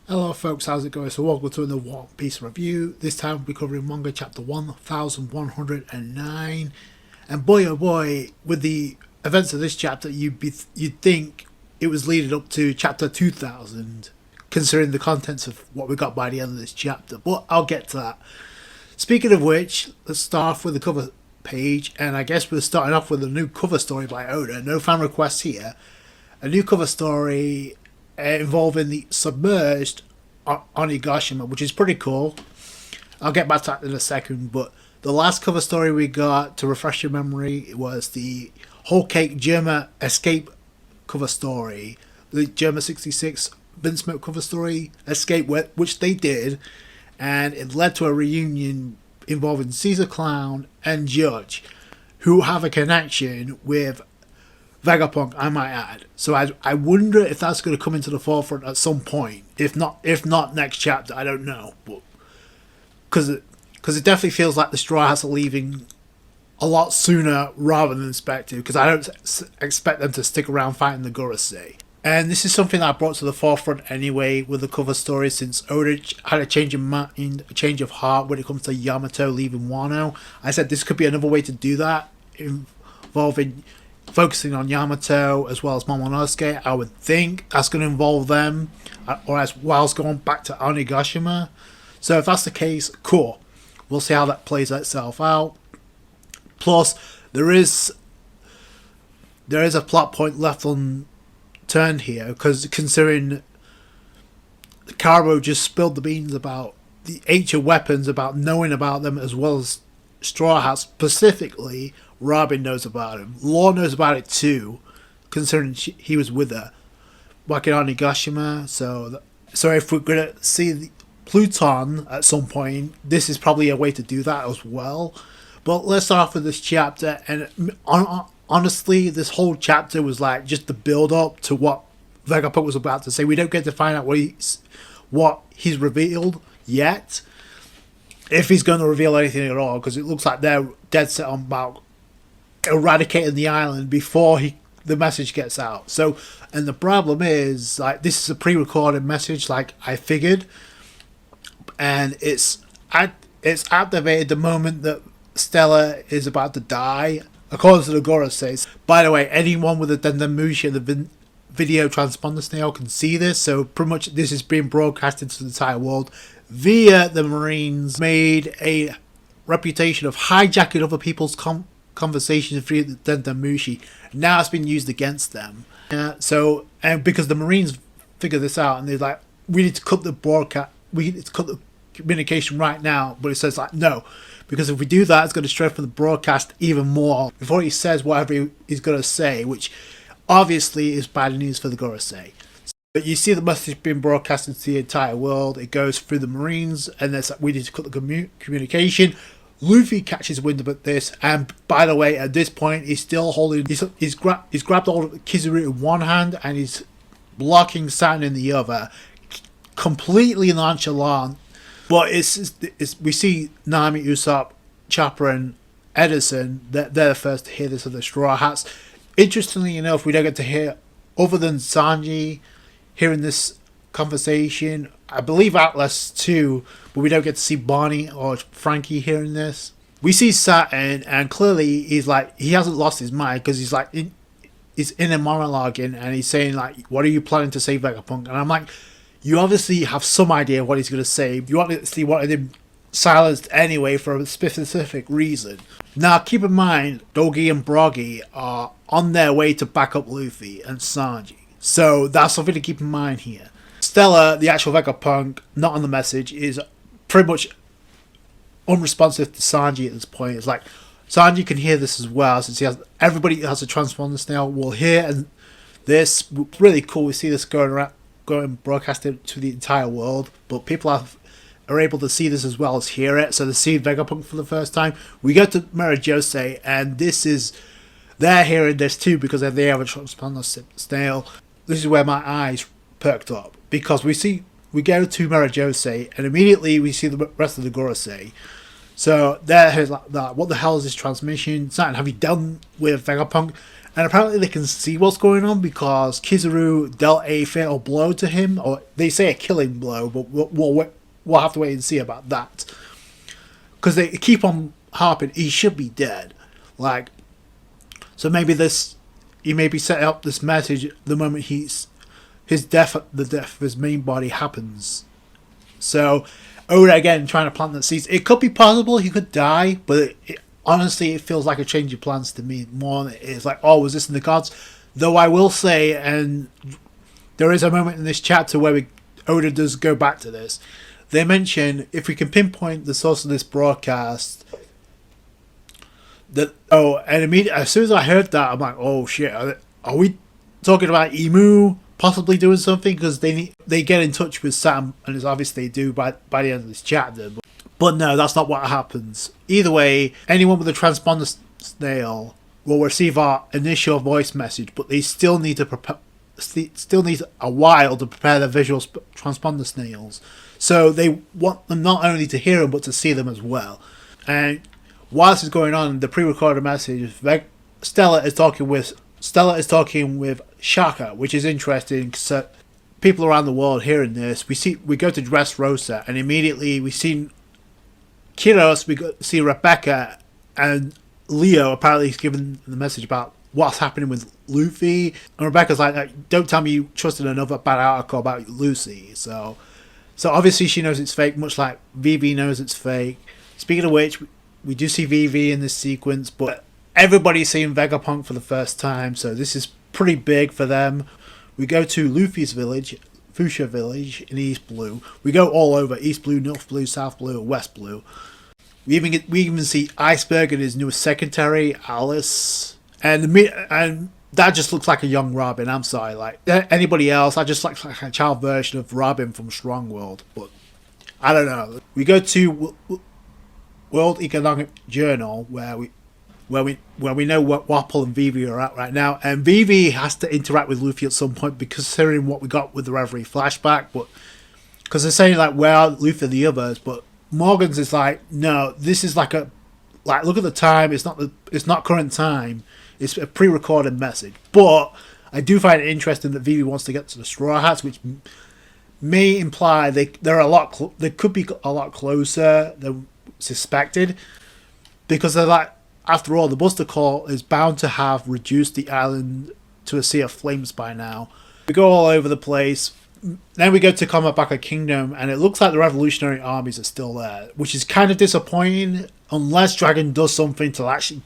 Hello folks, how's it going? So welcome to another One Piece review. This time we'll be covering manga chapter 1109. And boy oh boy, with the events of this chapter, you'd think it was leading up to chapter 2000, considering the contents of what we got by the end of this chapter. But I'll get to that. Speaking of which, let's start off with the cover page, and I guess we're starting off with a new cover story by Oda. No fan requests here. A new cover story involving the submerged Onigashima, which is pretty cool. I'll get back to that in a second, but the last cover story we got, to refresh your memory, was the Whole Cake Germa Escape cover story. The Germa 66 Vinsmoke cover story, Escape, which they did, and it led to a reunion involving Caesar Clown and Judge, who have a connection with Vegapunk, I might add. So I wonder if that's going to come into the forefront at some point. If not next chapter, I don't know. But because it definitely feels like the Straw Hats are leaving a lot sooner rather than expected. Because I don't expect them to stick around fighting the Gorosei. And this is something that I brought to the forefront anyway with the cover story, since Oda had a change of mind, a change of heart when it comes to Yamato leaving Wano. I said this could be another way to do that, involving focusing on Yamato as well as Momonosuke. I would think that's going to involve them, or as well as going back to Onigashima. So if that's the case, cool. We'll see how that plays itself out. Plus, there is a plot point left unturned here, because considering Caro just spilled the beans about the ancient weapons, about knowing about them, as well as Straw Hats specifically. Robin knows about him. Law knows about it too, considering he was with her back in Onigashima. So if we're gonna see the Pluton at some point, this is probably a way to do that as well. But let's start off with this chapter. And honestly, this whole chapter was like just the build up to what Vegapunk was about to say. We don't get to find out what he's revealed yet, if he's going to reveal anything at all, because it looks like they're dead set on about eradicating the island before the message gets out. So, and the problem is, like, this is a pre-recorded message, like I figured, and it's activated the moment that Stella is about to die, according to the Gorosei. By the way, anyone with a Dendamushi and the video transponder snail can see this, so pretty much this is being broadcasted to the entire world via the Marines. Made a reputation of hijacking other people's conversations via the Dendamushi. Now it's been used against them. So, and because the Marines figure this out, and they're like, we need to cut the broadcast, we need to cut the communication right now. But it says like, no, because if we do that, it's going to strengthen the broadcast even more before he says whatever he's going to say, which obviously is bad news for the Gorosei. But you see the message being broadcasted to the entire world. It goes through the Marines, and there's like, we need to cut the communication. Luffy catches wind of this, and by the way, at this point, he's still holding. He's grabbed hold of Kizaru in one hand, and he's blocking Saturn in the other, completely nonchalant. But we see Nami, Usopp, Chopper, and Edison. They're the first to hear this of the Straw Hats. Interestingly enough, we don't get to hear, other than Sanji hearing this conversation, I believe Atlas too, but we don't get to see Barney or Frankie hearing this. We see Saturn, and clearly he's like, he hasn't lost his mind, because he's like he's in a monologuing, and he's saying like, what are you planning to say, Vegapunk? And I'm like, you obviously have some idea of what he's going to say. You obviously wanted him silenced anyway for a specific reason. Now keep in mind, Dogi and Broggy are on their way to back up Luffy and Sanji, so that's something to keep in mind here. Stella, the actual Vegapunk, not on the message, is pretty much unresponsive to Sanji at this point. It's like Sanji can hear this as well, since everybody who has a transponder snail will hear, and this really cool. We see this going broadcasted to the entire world, but people are able to see this as well as hear it. So they see Vegapunk for the first time. We go to Marajose, and they're hearing this too, because they have a transponder snail. This is where my eyes perked up, because we go to Marajose, and immediately we see the rest of the Gorosei. So there is like that. What the hell is this transmission? Saturn, have you done with Vegapunk? And apparently they can see what's going on because Kizaru dealt a fatal blow to him, or they say a killing blow, but we'll have to wait and see about that. Because they keep on harping, he should be dead. Like, so maybe he may be setting up this message the moment the death of his main body happens. So Oda again trying to plant the seeds. It could be possible he could die, but honestly, it feels like a change of plans to me more than it is like, oh, was this in the cards? Though I will say, and there is a moment in this chapter where Oda does go back to this. They mention, if we can pinpoint the source of this broadcast, and immediately, as soon as I heard that, I'm like, oh shit, are we talking about Emu possibly doing something? Because they get in touch with Sam, and as obviously they do by the end of this chapter. But no, that's not what happens. Either way, anyone with a transponder snail will receive our initial voice message, but they still need a while to prepare their visual transponder snails. So they want them not only to hear them, but to see them as well. And while this is going on, the pre-recorded message, Stella is talking with Shaka, which is interesting because people around the world hearing this, we go to Dressrosa, and immediately we see Kiros, we see Rebecca, and Leo apparently is giving the message about what's happening with Luffy. And Rebecca's like, don't tell me you trusted another bad article about Lucy. So obviously she knows it's fake, much like Vivi knows it's fake. Speaking of which, we do see Vivi in this sequence, but everybody's seeing Vegapunk for the first time, so this is pretty big for them. We go to Luffy's village, Fuchsia Village in East Blue. We go all over East Blue, North Blue, South Blue, West Blue. We even see Iceberg and his newest secretary, Alice, and that just looks like a young Robin. I'm sorry, like anybody else, I just like a child version of Robin from Strong World, but I don't know. We go to World Economic Journal where we know what Wapol and Vivi are at right now, and Vivi has to interact with Luffy at some point because considering what we got with the Reverie flashback, but because they're saying like where are Luffy and the others, but Morgan's is like, no, this is like look at the time, it's not current time, it's a pre-recorded message. But I do find it interesting that Vivi wants to get to the Straw Hats, which may imply they could be a lot closer than suspected, because they're like, after all, the Buster Call is bound to have reduced the island to a sea of flames by now. We go all over the place. Then we go to Kamabaka Kingdom, and it looks like the revolutionary armies are still there, which is kind of disappointing, unless Dragon does something to actually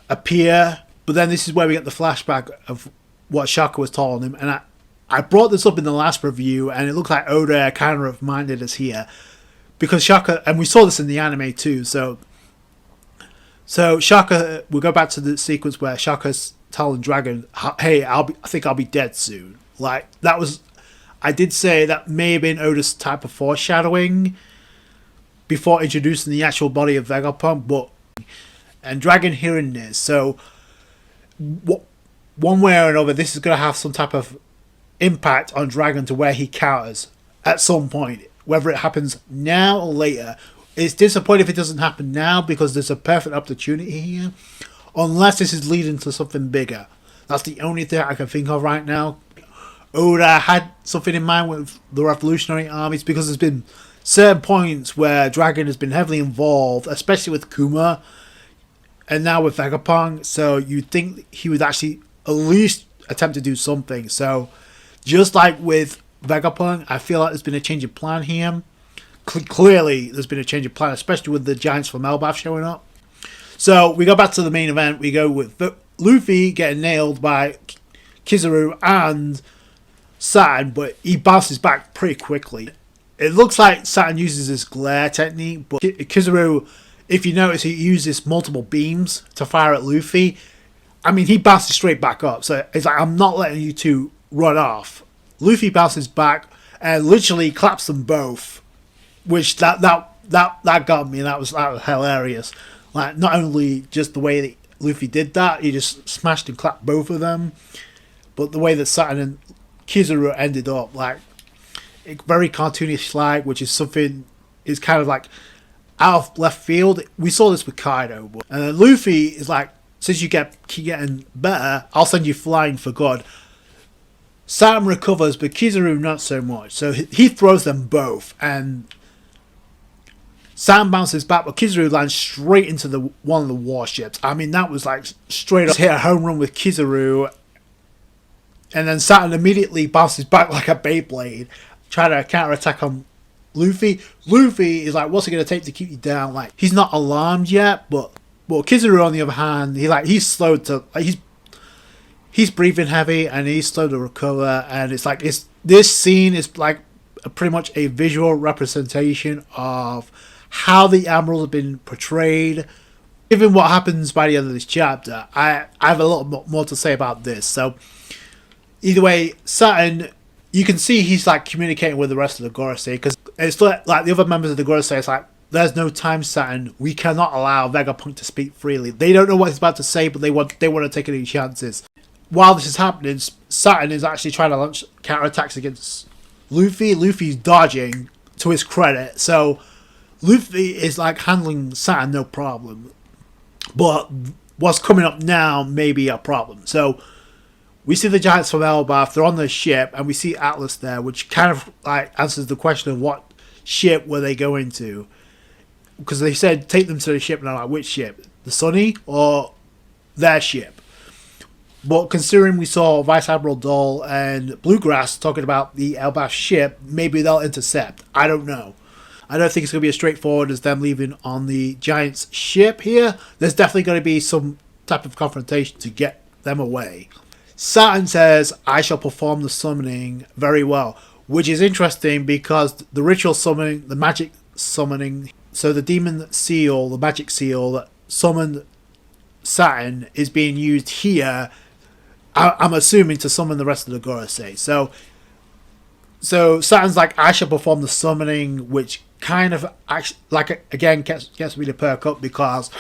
appear. But then this is where we get the flashback of what Shaka was telling him, and I brought this up in the last review, and it looks like Oda kind of reminded us here, because Shaka, and we saw this in the anime too, so Shaka, we'll go back to the sequence where Shaka's telling Dragon, hey, I think I'll be dead soon. Like, that was, I did say that may have been Oda's type of foreshadowing before introducing the actual body of Vegapunk, and Dragon hearing this, so one way or another, this is going to have some type of impact on Dragon to where he counters at some point, whether it happens now or later. It's disappointing if it doesn't happen now, because there's a perfect opportunity here, unless this is leading to something bigger. That's the only thing I can think of right now. Oda had something in mind with the revolutionary armies, because there's been certain points where Dragon has been heavily involved, especially with Kuma, and now with Vegapunk, so you'd think he would actually at least attempt to do something. So, just like with Vegapunk, I feel like there's been a change of plan here. Clearly, there's been a change of plan, especially with the Giants from Elbaf showing up. So, we go back to the main event. We go with Luffy getting nailed by Kizaru and Saturn, but he bounces back pretty quickly. It looks like Saturn uses his glare technique, but Kizaru, if you notice, he uses multiple beams to fire at Luffy. I mean, he bounces straight back up, so it's like, I'm not letting you two run off. Luffy bounces back and literally claps them both, which that got me, and that was hilarious. Like, not only just the way that Luffy did that, he just smashed and clapped both of them, but the way that Saturn and Kizaru ended up, like, very cartoonish like, which is something, is kind of like, out of left field. We saw this with Kaido. And then Luffy is like, since you keep getting better, I'll send you flying for good. Sam recovers, but Kizaru not so much. So he throws them both, and Sam bounces back, but Kizaru lands straight into one of the warships. I mean, that was like straight up hit a home run with Kizaru. And then Saturn immediately bounces back like a Beyblade, trying to counterattack on Luffy. Luffy is like, what's it going to take to keep you down? Like, he's not alarmed yet, but Kizaru on the other hand, he's slow to, like, he's breathing heavy and he's slow to recover. And it's like, this scene is like pretty much a visual representation of how the Emeralds have been portrayed. Given what happens by the end of this chapter, I have a lot more to say about this. So either way, Saturn, you can see he's like communicating with the rest of the Gorosei, because it's like the other members of the Gorosei, it's like, there's no time, Saturn. We cannot allow Vegapunk to speak freely. They don't know what he's about to say, but they want to take any chances. While this is happening, Saturn is actually trying to launch counterattacks against Luffy. Luffy's dodging, to his credit. So Luffy is like handling Saturn no problem. But what's coming up now may be a problem. So we see the Giants from Elbaf. They're on the ship, and we see Atlas there, which kind of like answers the question of what ship were they going to. Because they said take them to the ship, and I'm like, which ship? The Sunny or their ship? But considering we saw Vice Admiral Dole and Bluegrass talking about the Elbaf ship, maybe they'll intercept. I don't know. I don't think it's going to be as straightforward as them leaving on the Giants ship here. There's definitely going to be some type of confrontation to get them away. Saturn says, I shall perform the summoning very well. Which is interesting because the ritual summoning, the magic summoning, so the demon seal, the magic seal that summoned Saturn is being used here, I'm assuming, to summon the rest of the Gorosei. So Saturn's like, I shall perform the summoning, which kind of actually, like, again, gets me to perk up, because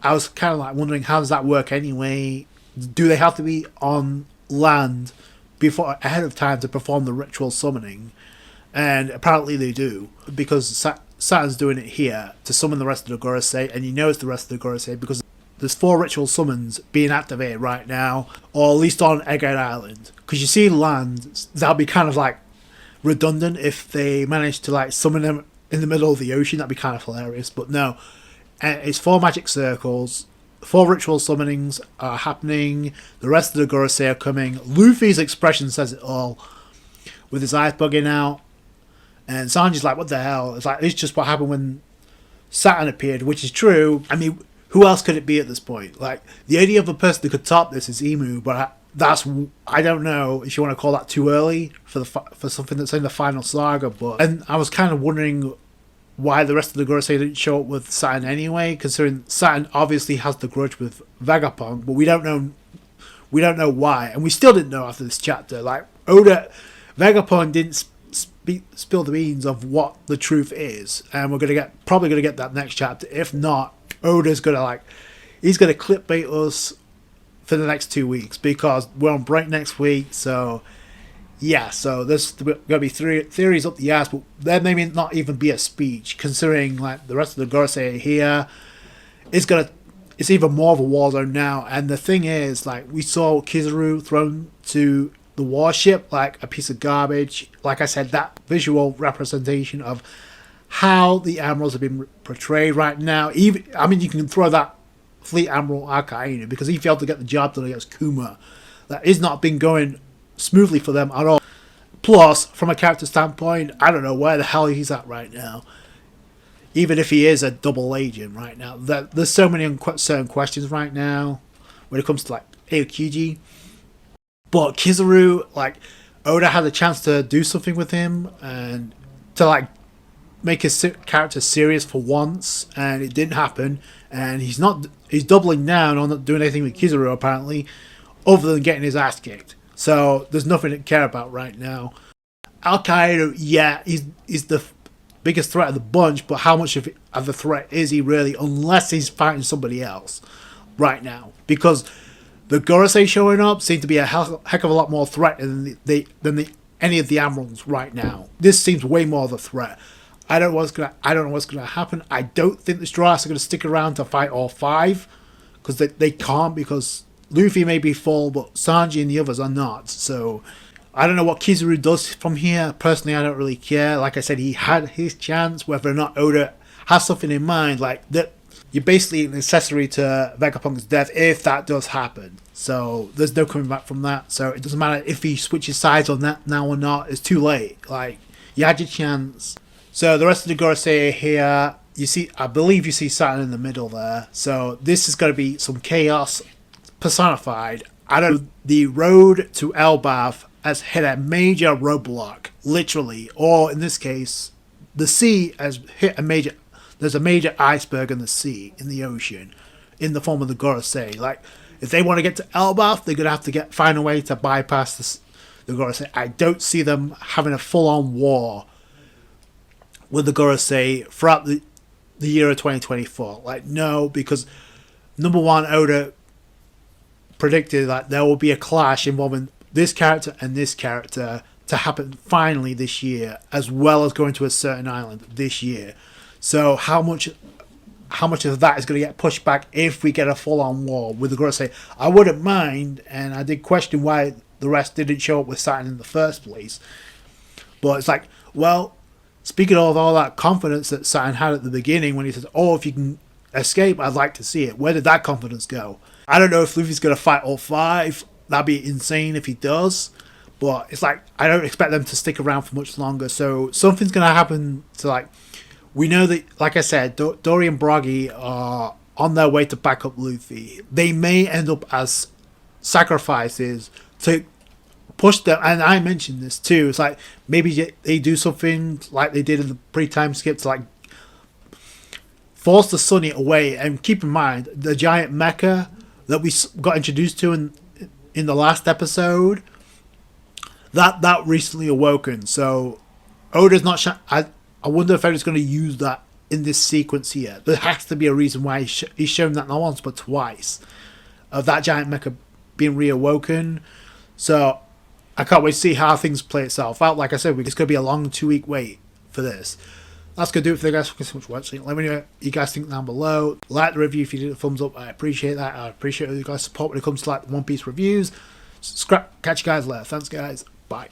I was kind of like wondering, how does that work anyway? Do they have to be on land before, ahead of time, to perform the ritual summoning? And apparently they do, because Saturn's doing it here to summon the rest of the Gorosei, and you know it's the rest of the Gorosei because there's 4 ritual summons being activated right now, or at least on Egghead Island. Because you see land, that'll be kind of like redundant if they manage to like summon them in the middle of the ocean. That'd be kind of hilarious, but no. It's 4 magic circles, 4 ritual summonings are happening, the rest of the Gorosei are coming. Luffy's expression says it all, with his eyes bugging out, and Sanji's like, what the hell? It's like, it's just what happened when Saturn appeared, which is true. I mean, who else could it be at this point? Like, the only other person that could top this is Emu, but I don't know if you want to call that too early for something that's in the final saga. But and I was kind of wondering why the rest of the Gorosei didn't show up with Saturn anyway, considering Saturn obviously has the grudge with Vegapunk, but we don't know why, and we still didn't know after this chapter. Like, Vegapunk didn't spill the beans of what the truth is, and we're probably gonna get that next chapter. If not, Oda's he's gonna clickbait us for the next 2 weeks, because we're on break next week. So yeah, so there's gonna be 3 theories up the ass, but there may not even be a speech, considering like the rest of the Gorosei here. It's even more of a war zone now. And the thing is, like, we saw Kizaru thrown to the warship like a piece of garbage. Like I said, that visual representation of how the Emeralds have been portrayed right now. Even, I mean, you can throw that Fleet Admiral Akainu, because he failed to get the job done against Kuma. That has not been going smoothly for them at all. Plus, from a character standpoint, I don't know where the hell he's at right now. Even if he is a double agent right now, there's so many uncertain questions right now when it comes to like Aokiji. But Kizaru, like, Oda had a chance to do something with him and to like make his character serious for once, and it didn't happen. And he's doubling down on not doing anything with Kizaru apparently, other than getting his ass kicked. So there's nothing to care about right now. Al-Qaeda, yeah, he's the biggest threat of the bunch, but how much of the threat is he really, unless he's fighting somebody else right now? Because the Gorosei showing up seem to be a heck of a lot more threat than any of the Emeralds right now. This seems way more of a threat. I don't know what's gonna happen. I don't think the Straw Hats are gonna stick around to fight all five, because they can't, because Luffy may be full, but Sanji and the others are not. So I don't know what Kizaru does from here. Personally, I don't really care. Like I said, he had his chance. Whether or not Oda has something in mind, like that, you're basically an accessory to Vegapunk's death if that does happen. So there's no coming back from that. So it doesn't matter if he switches sides on that now or not. It's too late. Like, you had your chance. So the rest of the Gorosei here, you see, I believe you see Saturn in the middle there. So this is going to be some chaos personified. I don't know, the road to Elbaf has hit a major roadblock, literally. Or in this case, the sea has hit a major, there's a major iceberg in the sea, in the ocean, in the form of the Gorosei. Like, if they want to get to Elbaf, they're going to have to find a way to bypass the Gorosei. I don't see them having a full-on war with the Gorosei throughout the year of 2024. Like, no, because number one, Oda predicted that there will be a clash involving this character and this character to happen finally this year, as well as going to a certain island this year. So how much of that is going to get pushed back if we get a full-on war with the Gorosei? I wouldn't mind, and I did question why the rest didn't show up with Saturn in the first place. But it's like, well, speaking of all that confidence that Saturn had at the beginning when he says, oh, if you can escape, I'd like to see it. Where did that confidence go? I don't know if Luffy's going to fight all five. That'd be insane if he does. But it's like, I don't expect them to stick around for much longer. So something's going to happen to, like, we know that, like I said, Dory and Broggy are on their way to back up Luffy. They may end up as sacrifices to push them. And I mentioned this too. It's like, maybe they do something like they did in the pre-time skip to, like, force the Sunny away. And keep in mind, the giant mecha that we got introduced to in the last episode, that recently awoken. So Oda's not I wonder if Oda's going to use that in this sequence here. There has to be a reason why he's shown that not once but twice of that giant mecha being reawoken. So I can't wait to see how things play itself out. Like I said, it's going to be a long 2-week wait for this. That's going to do it for the guys. Thank you so much for watching. Let me know what you guys think down below. Like the review if you did a thumbs up. I appreciate that. I appreciate all you guys' support when it comes to, like, the One Piece reviews. Catch you guys later. Thanks, guys. Bye.